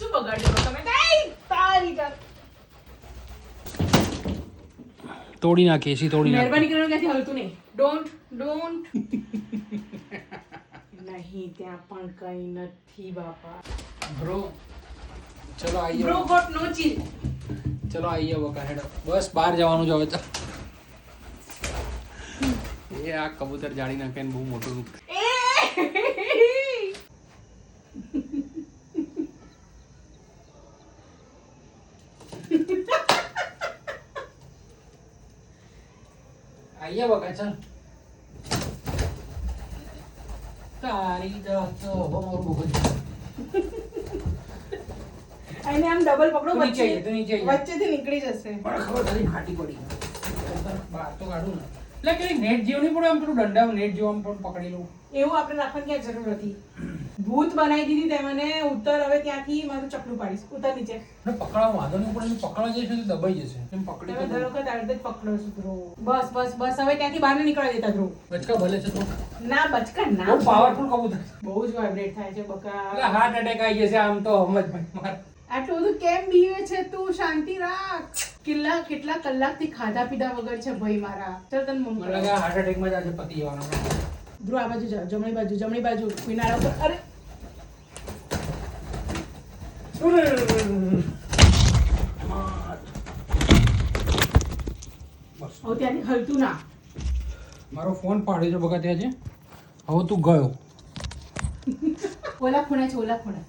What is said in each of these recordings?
શું બગાડ્યું તમે તારી જાત તોડી નાખી એસી તોડી નાખી. મહેરબાની કરીને ક્યાંથી હલતું નહીં. ડોન્ટ નહીં ત્યાં પણ કઈ નથી બાપા. બ્રો ચલો આઈએ. બ્રો ગોટ નો ચીલ. ચલો આઈએ બકા હેડો. બસ બહાર જવાનું છે હવે તો. એ આ કબૂતર જાળી નાખે ને બહુ મોટું આઈએ બકા ચાલ. તારી જાત તો હવે મારું બહુ જ. આને આમ ડબલ પકડો નીચે આઈએ, તું નીચે આઈએ. વચ્ચેથી નીકળી જશે. મને ખબર નથી ખાટી પડી. બહાર તો કાઢું ને. એટલે કે નેટ જેવું નહીં પડે આમ પેલું દંડા નેટ જેવું આમ પણ પકડી લઉં. એવું આપણે રાખવાની ક્યાં જરૂર હતી. ભૂત બનાવી દીધી તે મને. ઉત્તર હવે ત્યાંથી મારું ચપલું પાડીશ. ઉત્તર નીચે. ને પકડવા વાંધો નહીં પડે. પકડવા જઈશ તો દબાઈ જશે. એમ પકડી હવે તો દર વખત અડધે જ પકડો છું ધ્રુવ. બસ હવે ત્યાંથી બહાર નહીં નીકળવા દેતા ધ્રુવ. બચકા ભલે છે તો ના બચકા ના. બહુ પાવરફુલ કબૂતર. બહુ જ વાઇબ્રેટ થાય છે બકા. એટલે હાર્ટ એટેક આવી જશે આમ તો હમજ ભાઈ માર. આટલું બધું કેમ બીવે છે તું? શાંતિ રાખ. કેટલા કલાકથી ખાધા પીધા વગર છે ભાઈ મારા. ચાલ તને મમ્મી મને લાગે હાર્ટ એટેક માં જ આજે પતી જવાનો. ધ્રુવ આ બાજુ જાઓ. જમણી બાજુ કિનારા ઉપર. અરે હવે ત્યાંથી હલતું ના. મારો ફોન પાડ્યો છે બગા ત્યાં છે. હવે તું ગયો. ઓલા ખૂણે છે ઓલા ખૂણે.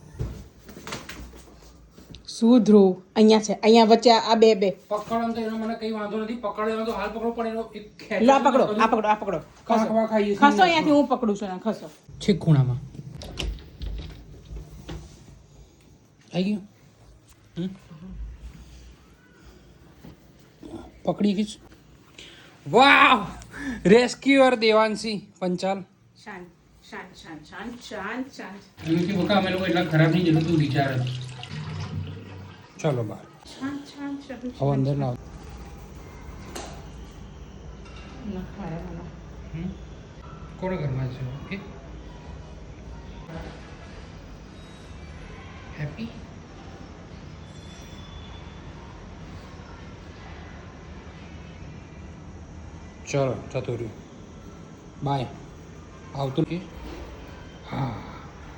શું ધ્રુવ? અહીંયા છે. અહીંયા વચ્ચે આ બે પકડવાનું તો એનો મને કઈ વાંધો નથી. પકડવાનો તો હાલ પકડો પણ એનો એક ખેંચ. લો આ પકડો. કાંકવા ખાઈએ ખસો અહીંયાથી. હું પકડું છું. ખસો. છેક ખૂણામાં આવી ગયું. પકડી ખીચ. વાહ રેસ્ક્યુઅર દેવાંશી પંચાલ. શાંત. એમથી બકા અમે લોકો એટલા ખરાબ નહીં જેટલું તું વિચારે. ચાલો બહાર. હવે અંદર ના કોના ઘરમાં છે? Okay happy. ચલો જતું રહ્યું. બાય. આવતું કે